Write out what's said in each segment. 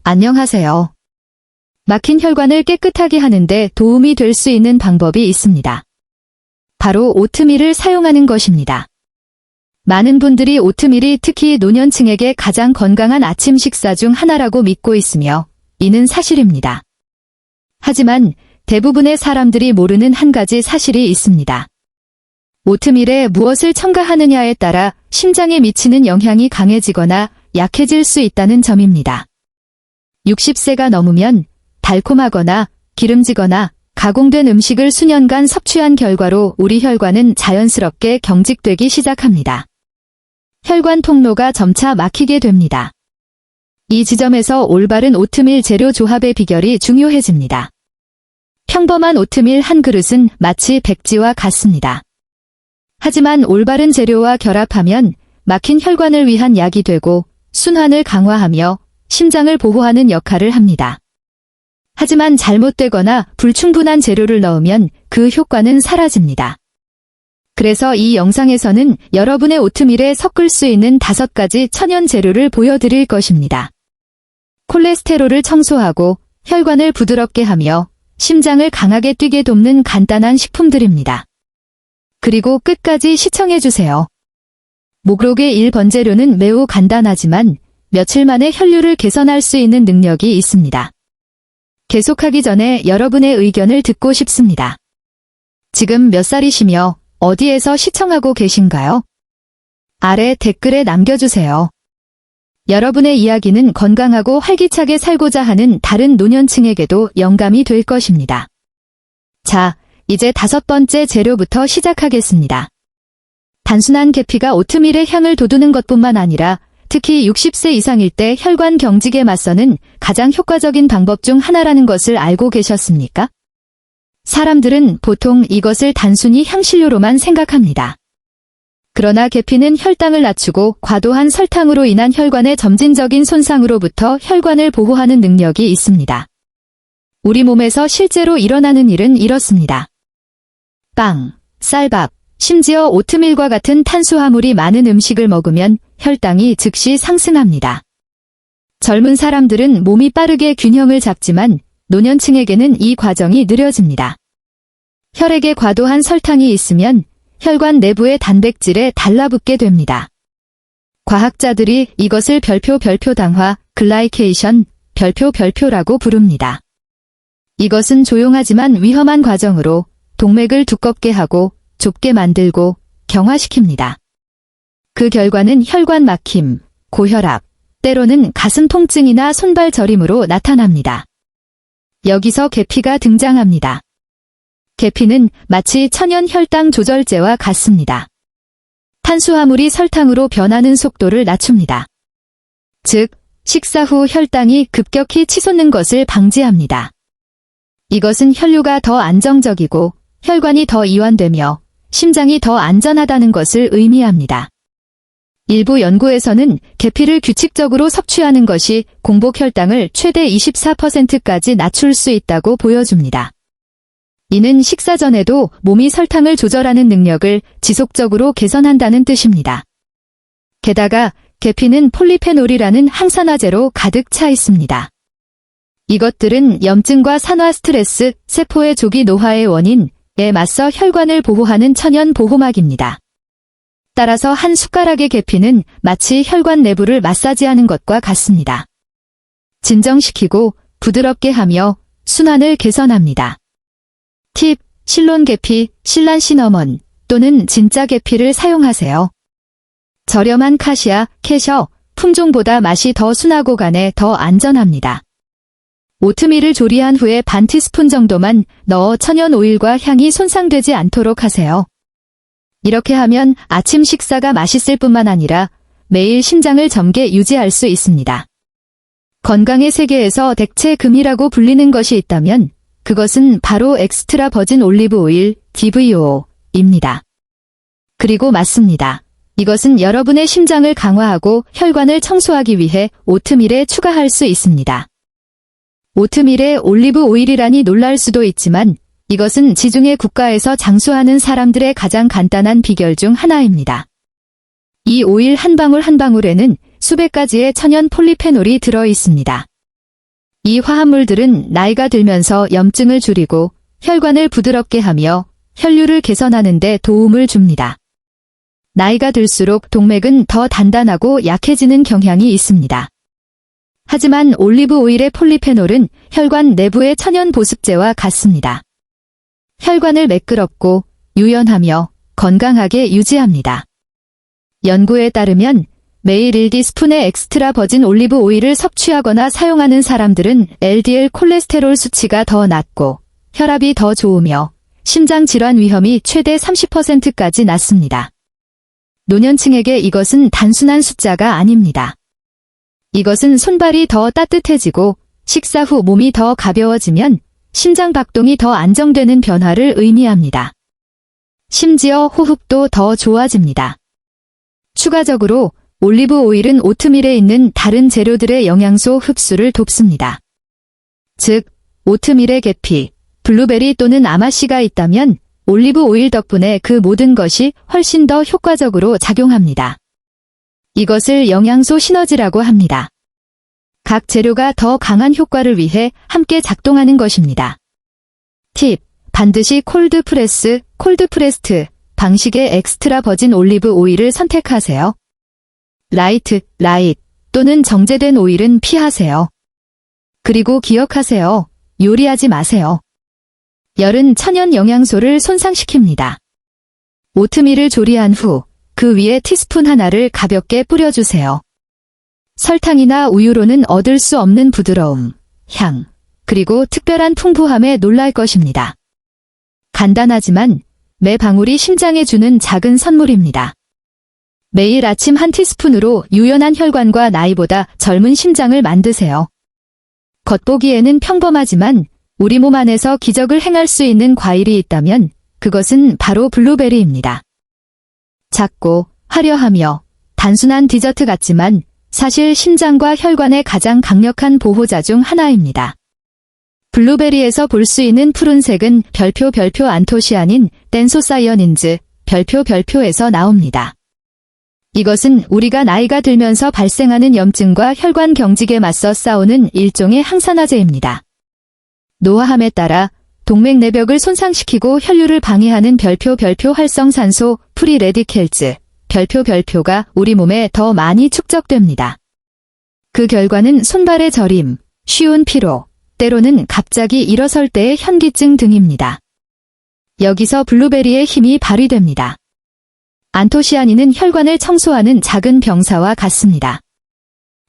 안녕하세요. 막힌 혈관을 깨끗하게 하는데 도움이 될 수 있는 방법이 있습니다. 바로 오트밀을 사용하는 것입니다. 많은 분들이 오트밀이 특히 노년층에게 가장 건강한 아침 식사 중 하나라고 믿고 있으며 이는 사실입니다. 하지만 대부분의 사람들이 모르는 한 가지 사실이 있습니다. 오트밀에 무엇을 첨가하느냐에 따라 심장에 미치는 영향이 강해지거나 약해질 수 있다는 점입니다. 60세가 넘으면 달콤하거나 기름지거나 가공된 음식을 수년간 섭취한 결과로 우리 혈관은 자연스럽게 경직되기 시작합니다. 혈관 통로가 점차 막히게 됩니다. 이 지점에서 올바른 오트밀 재료 조합의 비결이 중요해집니다. 평범한 오트밀 한 그릇은 마치 백지와 같습니다. 하지만 올바른 재료와 결합하면 막힌 혈관을 위한 약이 되고 순환을 강화하며 심장을 보호하는 역할을 합니다. 하지만 잘못되거나 불충분한 재료를 넣으면 그 효과는 사라집니다. 그래서 이 영상에서는 여러분의 오트밀에 섞을 수 있는 5가지 천연 재료를 보여드릴 것입니다. 콜레스테롤을 청소하고 혈관을 부드럽게 하며 심장을 강하게 뛰게 돕는 간단한 식품들입니다. 그리고 끝까지 시청해주세요. 목록의 1번 재료는 매우 간단하지만 며칠 만에 혈류를 개선할 수 있는 능력이 있습니다. 계속하기 전에 여러분의 의견을 듣고 싶습니다. 지금 몇 살이시며 어디에서 시청하고 계신가요? 아래 댓글에 남겨주세요. 여러분의 이야기는 건강하고 활기차게 살고자 하는 다른 노년층에게도 영감이 될 것입니다. 자, 이제 5번째 재료부터 시작하겠습니다. 단순한 계피가 오트밀의 향을 돋우는 것뿐만 아니라 특히 60세 이상일 때 혈관 경직에 맞서는 가장 효과적인 방법 중 하나라는 것을 알고 계셨습니까? 사람들은 보통 이것을 단순히 향신료로만 생각합니다. 그러나 계피는 혈당을 낮추고 과도한 설탕으로 인한 혈관의 점진적인 손상으로부터 혈관을 보호하는 능력이 있습니다. 우리 몸에서 실제로 일어나는 일은 이렇습니다. 빵, 쌀밥, 심지어 오트밀과 같은 탄수화물이 많은 음식을 먹으면 혈당이 즉시 상승합니다. 젊은 사람들은 몸이 빠르게 균형을 잡지만 노년층에게는 이 과정이 느려집니다. 혈액에 과도한 설탕이 있으면 혈관 내부의 단백질에 달라붙게 됩니다. 과학자들이 이것을 별표당화, 글라이케이션, 별표라고 부릅니다. 이것은 조용하지만 위험한 과정으로 동맥을 두껍게 하고 좁게 만들고 경화시킵니다. 그 결과는 혈관 막힘, 고혈압, 때로는 가슴 통증이나 손발 저림으로 나타납니다. 여기서 계피가 등장합니다. 계피는 마치 천연 혈당 조절제와 같습니다. 탄수화물이 설탕으로 변하는 속도를 낮춥니다. 즉, 식사 후 혈당이 급격히 치솟는 것을 방지합니다. 이것은 혈류가 더 안정적이고 혈관이 더 이완되며 심장이 더 안전하다는 것을 의미합니다. 일부 연구에서는 계피를 규칙적으로 섭취하는 것이 공복 혈당을 최대 24%까지 낮출 수 있다고 보여줍니다. 이는 식사 전에도 몸이 설탕을 조절하는 능력을 지속적으로 개선한다는 뜻입니다. 게다가 계피는 폴리페놀이라는 항산화제로 가득 차 있습니다. 이것들은 염증과 산화 스트레스, 세포의 조기 노화의 원인에 맞서 혈관을 보호하는 천연 보호막입니다. 따라서 한 숟가락의 계피는 마치 혈관 내부를 마사지하는 것과 같습니다. 진정시키고 부드럽게 하며 순환을 개선합니다. 팁, 실론 계피, 실란 시너먼 또는 진짜 계피를 사용하세요. 저렴한 카시아, 캐셔, 품종보다 맛이 더 순하고 간에 더 안전합니다. 오트밀을 조리한 후에 반 티스푼 정도만 넣어 천연 오일과 향이 손상되지 않도록 하세요. 이렇게 하면 아침 식사가 맛있을 뿐만 아니라 매일 심장을 젊게 유지할 수 있습니다. 건강의 세계에서 대체 금이라고 불리는 것이 있다면 그것은 바로 엑스트라 버진 올리브 오일, DVO입니다. 그리고 맞습니다. 이것은 여러분의 심장을 강화하고 혈관을 청소하기 위해 오트밀에 추가할 수 있습니다. 오트밀에 올리브 오일이라니 놀랄 수도 있지만 이것은 지중해 국가에서 장수하는 사람들의 가장 간단한 비결 중 하나입니다. 이 오일 한 방울 한 방울에는 수백 가지의 천연 폴리페놀이 들어 있습니다. 이 화합물들은 나이가 들면서 염증을 줄이고 혈관을 부드럽게 하며 혈류를 개선하는 데 도움을 줍니다. 나이가 들수록 동맥은 더 단단하고 약해지는 경향이 있습니다. 하지만 올리브 오일의 폴리페놀은 혈관 내부의 천연 보습제와 같습니다. 혈관을 매끄럽고 유연하며 건강하게 유지합니다. 연구에 따르면 매일 1티스푼의 엑스트라 버진 올리브 오일을 섭취하거나 사용하는 사람들은 LDL 콜레스테롤 수치가 더 낮고 혈압이 더 좋으며 심장 질환 위험이 최대 30%까지 낮습니다. 노년층에게 이것은 단순한 숫자가 아닙니다. 이것은 손발이 더 따뜻해지고 식사 후 몸이 더 가벼워지면 심장 박동이 더 안정되는 변화를 의미합니다. 심지어 호흡도 더 좋아집니다. 추가적으로 올리브 오일은 오트밀에 있는 다른 재료들의 영양소 흡수를 돕습니다. 즉, 오트밀에 계피, 블루베리 또는 아마씨가 있다면 올리브 오일 덕분에 그 모든 것이 훨씬 더 효과적으로 작용합니다. 이것을 영양소 시너지라고 합니다. 각 재료가 더 강한 효과를 위해 함께 작동하는 것입니다. 팁, 반드시 콜드프레스트 방식의 엑스트라 버진 올리브 오일을 선택하세요. 라이트 또는 정제된 오일은 피하세요. 그리고 기억하세요. 요리하지 마세요. 열은 천연 영양소를 손상시킵니다. 오트밀을 조리한 후 그 위에 티스푼 하나를 가볍게 뿌려주세요. 설탕이나 우유로는 얻을 수 없는 부드러움, 향, 그리고 특별한 풍부함에 놀랄 것입니다. 간단하지만 매 방울이 심장에 주는 작은 선물입니다. 매일 아침 한 티스푼으로 유연한 혈관과 나이보다 젊은 심장을 만드세요. 겉보기에는 평범하지만 우리 몸 안에서 기적을 행할 수 있는 과일이 있다면 그것은 바로 블루베리입니다. 작고 화려하며 단순한 디저트 같지만 사실 심장과 혈관의 가장 강력한 보호자 중 하나입니다. 블루베리에서 볼 수 있는 푸른색은 별표 안토시아닌 댄소사이어닌즈 별표에서 나옵니다. 이것은 우리가 나이가 들면서 발생하는 염증과 혈관 경직에 맞서 싸우는 일종의 항산화제입니다. 노화함에 따라 동맥 내벽을 손상시키고 혈류를 방해하는 별표 활성산소 프리 레디켈즈 별표가 우리 몸에 더 많이 축적됩니다. 그 결과는 손발의 저림, 쉬운 피로, 때로는 갑자기 일어설 때의 현기증 등입니다. 여기서 블루베리의 힘이 발휘됩니다. 안토시아닌은 혈관을 청소하는 작은 병사와 같습니다.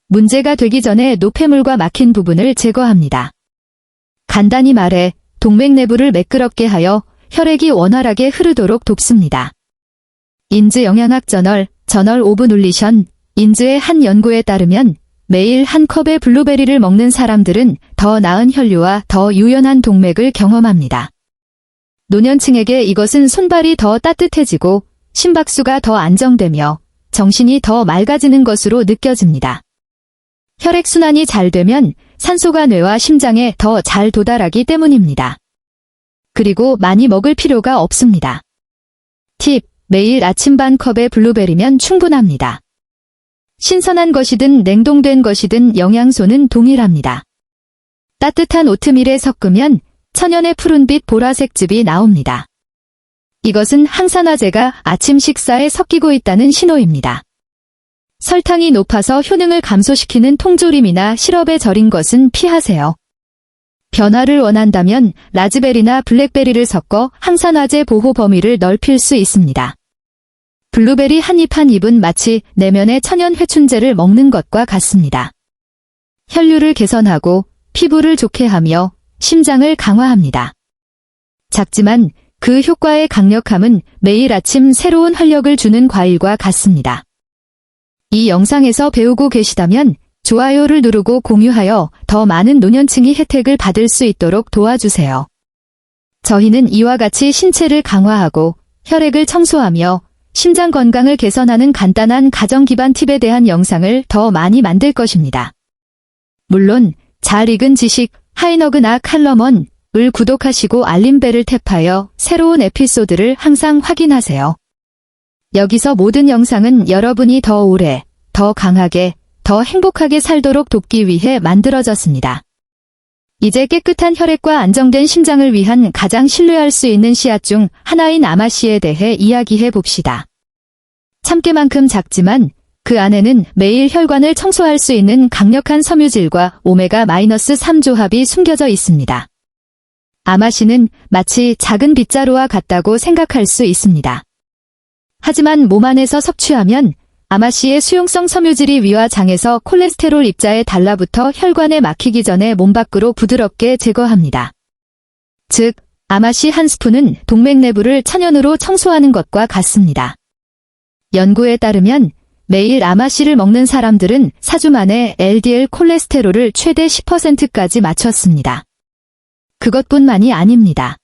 문제가 되기 전에 노폐물과 막힌 부분을 제거합니다. 간단히 말해 동맥 내부를 매끄럽게 하여 혈액이 원활하게 흐르도록 돕습니다. 인즈 영양학 저널 오브 눌리션 인즈의 한 연구에 따르면 매일 한 컵의 블루베리를 먹는 사람들은 더 나은 혈류와 더 유연한 동맥을 경험합니다. 노년층에게 이것은 손발이 더 따뜻해지고 심박수가 더 안정되며 정신이 더 맑아지는 것으로 느껴집니다. 혈액순환이 잘 되면 산소가 뇌와 심장에 더 잘 도달하기 때문입니다. 그리고 많이 먹을 필요가 없습니다. 팁, 매일 아침 반 컵의 블루베리면 충분합니다. 신선한 것이든 냉동된 것이든 영양소는 동일합니다. 따뜻한 오트밀에 섞으면 천연의 푸른빛 보라색즙이 나옵니다. 이것은 항산화제가 아침 식사에 섞이고 있다는 신호입니다. 설탕이 높아서 효능을 감소시키는 통조림이나 시럽에 절인 것은 피하세요. 변화를 원한다면 라즈베리나 블랙베리를 섞어 항산화제 보호 범위를 넓힐 수 있습니다. 블루베리 한 입 한 입은 마치 내면의 천연 회춘제를 먹는 것과 같습니다. 혈류를 개선하고 피부를 좋게 하며 심장을 강화합니다. 작지만 그 효과의 강력함은 매일 아침 새로운 활력을 주는 과일과 같습니다. 이 영상에서 배우고 계시다면 좋아요를 누르고 공유하여 더 많은 노년층이 혜택을 받을 수 있도록 도와주세요. 저희는 이와 같이 신체를 강화하고 혈액을 청소하며 심장 건강을 개선하는 간단한 가정 기반 팁에 대한 영상을 더 많이 만들 것입니다. 물론 잘 익은 지식 하이너그나 칼럼원을 구독하시고 알림벨을 탭하여 새로운 에피소드를 항상 확인하세요. 여기서 모든 영상은 여러분이 더 오래, 더 강하게, 더 행복하게 살도록 돕기 위해 만들어졌습니다. 이제 깨끗한 혈액과 안정된 심장을 위한 가장 신뢰할 수 있는 씨앗 중 하나인 아마씨에 대해 이야기해 봅시다. 참깨만큼 작지만 그 안에는 매일 혈관을 청소할 수 있는 강력한 섬유질과 오메가-3 조합이 숨겨져 있습니다. 아마씨는 마치 작은 빗자루와 같다고 생각할 수 있습니다. 하지만 몸 안에서 섭취하면 아마씨의 수용성 섬유질이 위와 장에서 콜레스테롤 입자에 달라붙어 혈관에 막히기 전에 몸 밖으로 부드럽게 제거합니다. 즉, 아마씨 한 스푼은 동맥 내부를 천연으로 청소하는 것과 같습니다. 연구에 따르면 매일 아마씨를 먹는 사람들은 4주 만에 LDL 콜레스테롤을 최대 10%까지 맞췄습니다. 그것뿐만이 아닙니다.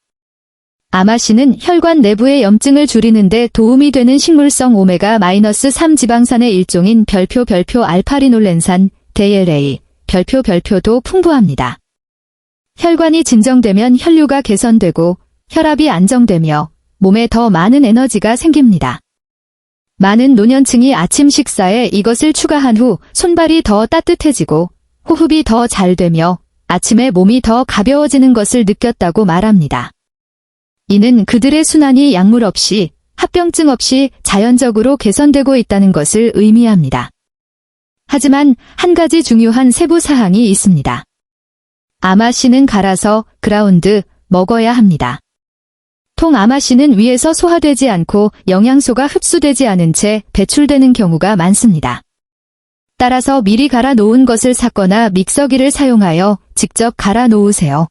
아마씨는 혈관 내부의 염증을 줄이는 데 도움이 되는 식물성 오메가-3 지방산의 일종인 별표 알파리놀렌산, DLA, 별표도 풍부합니다. 혈관이 진정되면 혈류가 개선되고 혈압이 안정되며 몸에 더 많은 에너지가 생깁니다. 많은 노년층이 아침 식사에 이것을 추가한 후 손발이 더 따뜻해지고 호흡이 더 잘 되며 아침에 몸이 더 가벼워지는 것을 느꼈다고 말합니다. 이는 그들의 순환이 약물 없이, 합병증 없이 자연적으로 개선되고 있다는 것을 의미합니다. 하지만 한 가지 중요한 세부 사항이 있습니다. 아마씨는 갈아서 그라운드 먹어야 합니다. 통 아마씨는 위에서 소화되지 않고 영양소가 흡수되지 않은 채 배출되는 경우가 많습니다. 따라서 미리 갈아 놓은 것을 샀거나 믹서기를 사용하여 직접 갈아 놓으세요.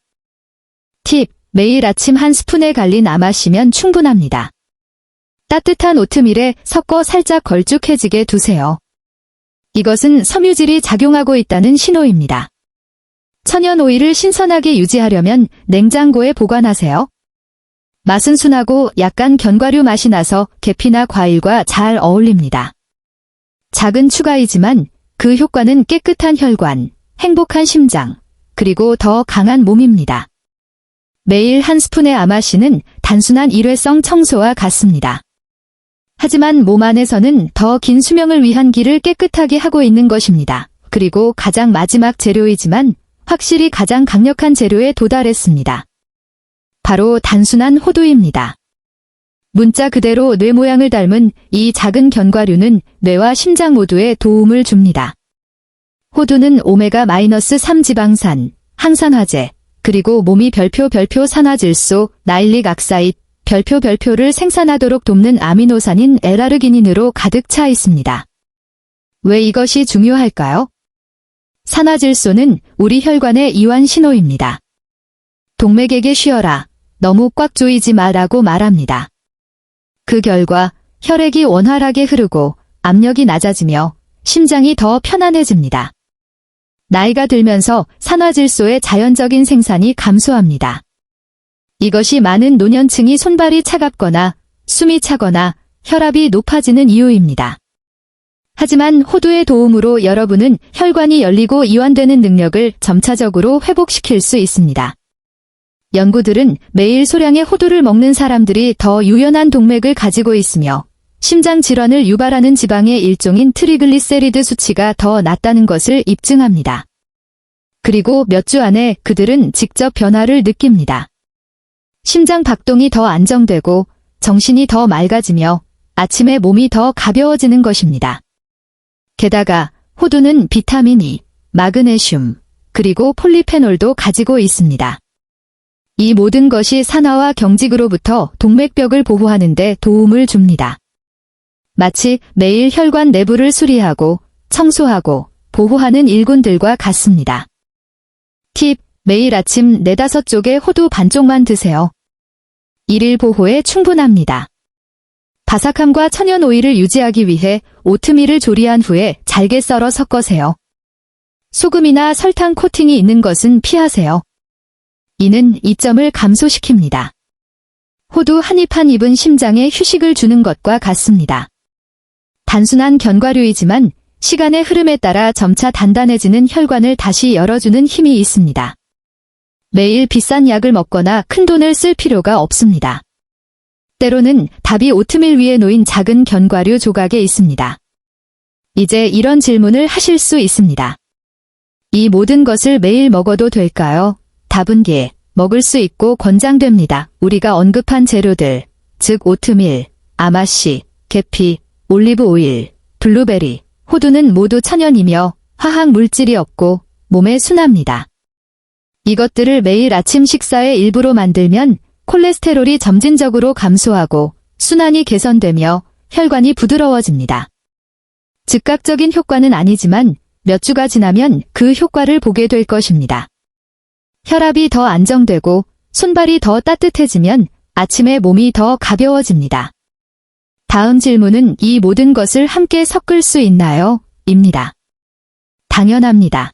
팁: 매일 아침 한 스푼에 갈린 아마씨면 충분합니다. 따뜻한 오트밀에 섞어 살짝 걸쭉해지게 두세요. 이것은 섬유질이 작용하고 있다는 신호입니다. 천연 오일을 신선하게 유지하려면 냉장고에 보관하세요. 맛은 순하고 약간 견과류 맛이 나서 계피나 과일과 잘 어울립니다. 작은 추가이지만 그 효과는 깨끗한 혈관, 행복한 심장, 그리고 더 강한 몸입니다. 매일 한 스푼의 아마씨는 단순한 일회성 청소와 같습니다. 하지만 몸 안에서는 더 긴 수명을 위한 길을 깨끗하게 하고 있는 것입니다. 그리고 가장 마지막 재료이지만 확실히 가장 강력한 재료에 도달했습니다. 바로 단순한 호두입니다. 문자 그대로 뇌 모양을 닮은 이 작은 견과류는 뇌와 심장 모두에 도움을 줍니다. 호두는 오메가-3 지방산, 항산화제, 그리고 몸이 별표 산화질소, 나일릭 악사ид, 별표를 생산하도록 돕는 아미노산인 L아르기닌으로 가득 차 있습니다. 왜 이것이 중요할까요? 산화질소는 우리 혈관의 이완 신호입니다. 동맥에게 쉬어라, 너무 꽉 조이지 마라고 말합니다. 그 결과 혈액이 원활하게 흐르고 압력이 낮아지며 심장이 더 편안해집니다. 나이가 들면서 산화질소의 자연적인 생산이 감소합니다. 이것이 많은 노년층이 손발이 차갑거나 숨이 차거나 혈압이 높아지는 이유입니다. 하지만 호두의 도움으로 여러분은 혈관이 열리고 이완되는 능력을 점차적으로 회복시킬 수 있습니다. 연구들은 매일 소량의 호두를 먹는 사람들이 더 유연한 동맥을 가지고 있으며 심장 질환을 유발하는 지방의 일종인 트리글리세리드 수치가 더 낮다는 것을 입증합니다. 그리고 몇 주 안에 그들은 직접 변화를 느낍니다. 심장 박동이 더 안정되고 정신이 더 맑아지며 아침에 몸이 더 가벼워지는 것입니다. 게다가 호두는 비타민 E, 마그네슘, 그리고 폴리페놀도 가지고 있습니다. 이 모든 것이 산화와 경직으로부터 동맥벽을 보호하는 데 도움을 줍니다. 마치 매일 혈관 내부를 수리하고 청소하고 보호하는 일꾼들과 같습니다. 팁: 매일 아침 4-5쪽의 호두 반쪽만 드세요. 일일 보호에 충분합니다. 바삭함과 천연 오일을 유지하기 위해 오트밀을 조리한 후에 잘게 썰어 섞으세요. 소금이나 설탕 코팅이 있는 것은 피하세요. 이는 이점을 감소시킵니다. 호두 한 입 한 입은 심장에 휴식을 주는 것과 같습니다. 단순한 견과류이지만 시간의 흐름에 따라 점차 단단해지는 혈관을 다시 열어주는 힘이 있습니다. 매일 비싼 약을 먹거나 큰돈을 쓸 필요가 없습니다. 때로는 답이 오트밀 위에 놓인 작은 견과류 조각에 있습니다. 이제 이런 질문을 하실 수 있습니다. 이 모든 것을 매일 먹어도 될까요? 다분기에 먹을 수 있고 권장됩니다. 우리가 언급한 재료들, 즉 오트밀, 아마씨, 계피, 올리브 오일, 블루베리, 호두는 모두 천연이며 화학 물질이 없고 몸에 순합니다. 이것들을 매일 아침 식사의 일부로 만들면 콜레스테롤이 점진적으로 감소하고 순환이 개선되며 혈관이 부드러워집니다. 즉각적인 효과는 아니지만 몇 주가 지나면 그 효과를 보게 될 것입니다. 혈압이 더 안정되고 손발이 더 따뜻해지면 아침에 몸이 더 가벼워집니다. 다음 질문은 이 모든 것을 함께 섞을 수 있나요? 입니다. 당연합니다.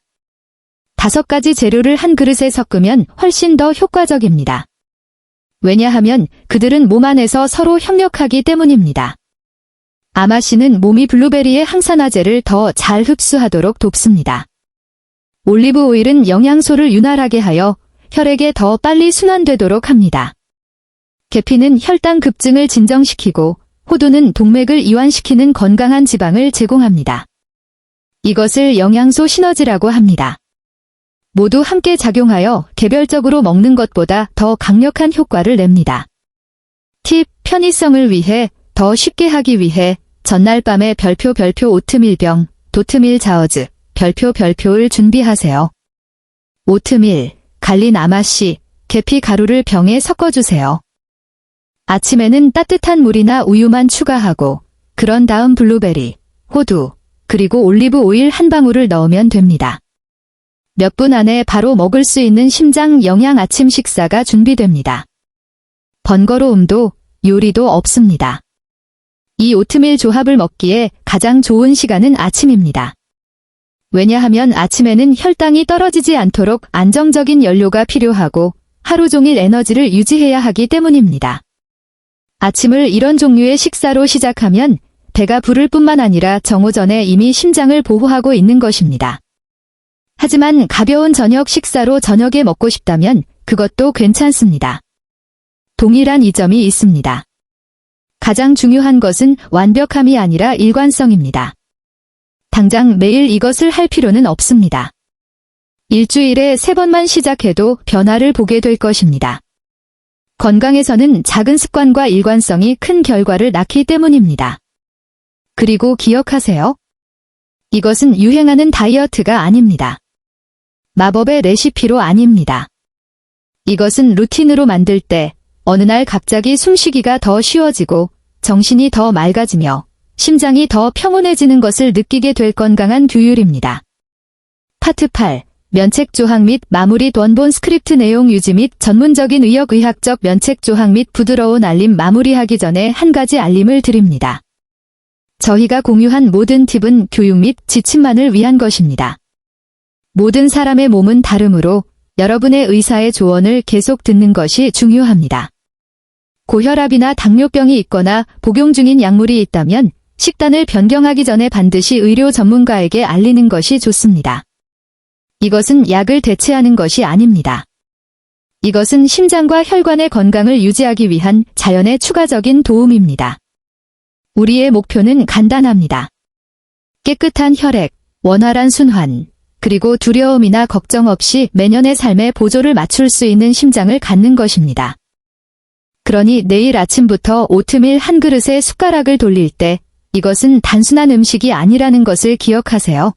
5가지 재료를 한 그릇에 섞으면 훨씬 더 효과적입니다. 왜냐하면 그들은 몸 안에서 서로 협력하기 때문입니다. 아마씨는 몸이 블루베리의 항산화제를 더 잘 흡수하도록 돕습니다. 올리브 오일은 영양소를 윤활하게 하여 혈액에 더 빨리 순환되도록 합니다. 계피는 혈당 급증을 진정시키고 호두는 동맥을 이완시키는 건강한 지방을 제공합니다. 이것을 영양소 시너지라고 합니다. 모두 함께 작용하여 개별적으로 먹는 것보다 더 강력한 효과를 냅니다. 팁, 편의성을 위해 더 쉽게 하기 위해 전날 밤에 별표 오트밀병, 도트밀 자어즈, 별표를 준비하세요. 오트밀, 갈린 아마씨, 계피 가루를 병에 섞어주세요. 아침에는 따뜻한 물이나 우유만 추가하고 그런 다음 블루베리, 호두, 그리고 올리브 오일 한 방울을 넣으면 됩니다. 몇 분 안에 바로 먹을 수 있는 심장 영양 아침 식사가 준비됩니다. 번거로움도 요리도 없습니다. 이 오트밀 조합을 먹기에 가장 좋은 시간은 아침입니다. 왜냐하면 아침에는 혈당이 떨어지지 않도록 안정적인 연료가 필요하고 하루 종일 에너지를 유지해야 하기 때문입니다. 아침을 이런 종류의 식사로 시작하면 배가 부를 뿐만 아니라 정오전에 이미 심장을 보호하고 있는 것입니다. 하지만 가벼운 저녁 식사로 저녁에 먹고 싶다면 그것도 괜찮습니다. 동일한 이점이 있습니다. 가장 중요한 것은 완벽함이 아니라 일관성입니다. 당장 매일 이것을 할 필요는 없습니다. 일주일에 3번만 시작해도 변화를 보게 될 것입니다. 건강에서는 작은 습관과 일관성이 큰 결과를 낳기 때문입니다. 그리고 기억하세요. 이것은 유행하는 다이어트가 아닙니다. 마법의 레시피로 아닙니다. 이것은 루틴으로 만들 때 어느 날 갑자기 숨쉬기가 더 쉬워지고 정신이 더 맑아지며 심장이 더 평온해지는 것을 느끼게 될 건강한 규율입니다. 파트 8. 면책 조항 및 마무리 원본 스크립트 내용 유지 및 전문적인 의학적 면책 조항 및 부드러운 알림 마무리하기 전에 한 가지 알림을 드립니다. 저희가 공유한 모든 팁은 교육 및 지침만을 위한 것입니다. 모든 사람의 몸은 다르므로 여러분의 의사의 조언을 계속 듣는 것이 중요합니다. 고혈압이나 당뇨병이 있거나 복용 중인 약물이 있다면 식단을 변경하기 전에 반드시 의료 전문가에게 알리는 것이 좋습니다. 이것은 약을 대체하는 것이 아닙니다. 이것은 심장과 혈관의 건강을 유지하기 위한 자연의 추가적인 도움입니다. 우리의 목표는 간단합니다. 깨끗한 혈액, 원활한 순환, 그리고 두려움이나 걱정 없이 매년의 삶에 보조를 맞출 수 있는 심장을 갖는 것입니다. 그러니 내일 아침부터 오트밀 한 그릇에 숟가락을 돌릴 때 이것은 단순한 음식이 아니라는 것을 기억하세요.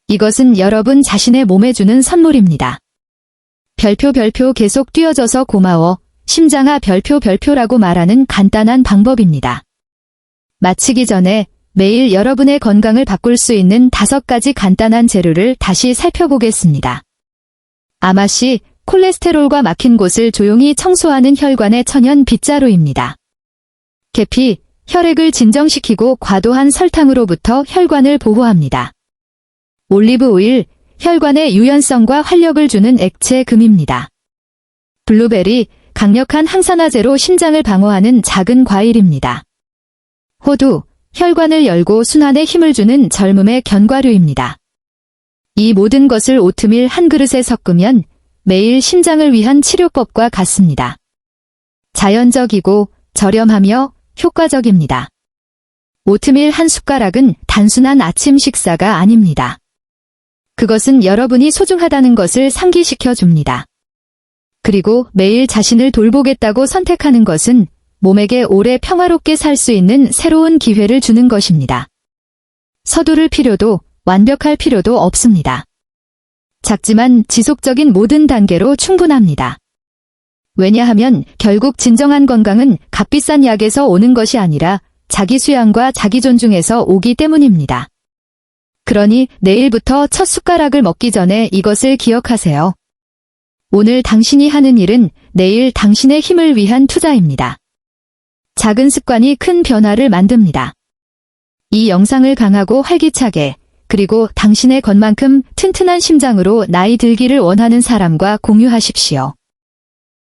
이것은 여러분 자신의 몸에 주는 선물입니다. 별표 계속 뛰어줘서 고마워. 심장아 별표라고 말하는 간단한 방법입니다. 마치기 전에 매일 여러분의 건강을 바꿀 수 있는 5가지 간단한 재료를 다시 살펴보겠습니다. 아마씨, 콜레스테롤과 막힌 곳을 조용히 청소하는 혈관의 천연 빗자루입니다. 계피, 혈액을 진정시키고 과도한 설탕으로부터 혈관을 보호합니다. 올리브 오일, 혈관의 유연성과 활력을 주는 액체 금입니다. 블루베리, 강력한 항산화제로 심장을 방어하는 작은 과일입니다. 호두, 혈관을 열고 순환에 힘을 주는 젊음의 견과류입니다. 이 모든 것을 오트밀 한 그릇에 섞으면 매일 심장을 위한 치료법과 같습니다. 자연적이고 저렴하며 효과적입니다. 오트밀 한 숟가락은 단순한 아침 식사가 아닙니다. 그것은 여러분이 소중하다는 것을 상기시켜 줍니다. 그리고 매일 자신을 돌보겠다고 선택하는 것은 몸에게 오래 평화롭게 살 수 있는 새로운 기회를 주는 것입니다. 서두를 필요도 완벽할 필요도 없습니다. 작지만 지속적인 모든 단계로 충분합니다. 왜냐하면 결국 진정한 건강은 값비싼 약에서 오는 것이 아니라 자기 수양과 자기 존중에서 오기 때문입니다. 그러니 내일부터 첫 숟가락을 먹기 전에 이것을 기억하세요. 오늘 당신이 하는 일은 내일 당신의 힘을 위한 투자입니다. 작은 습관이 큰 변화를 만듭니다. 이 영상을 강하고 활기차게, 그리고 당신의 것만큼 튼튼한 심장으로 나이 들기를 원하는 사람과 공유하십시오.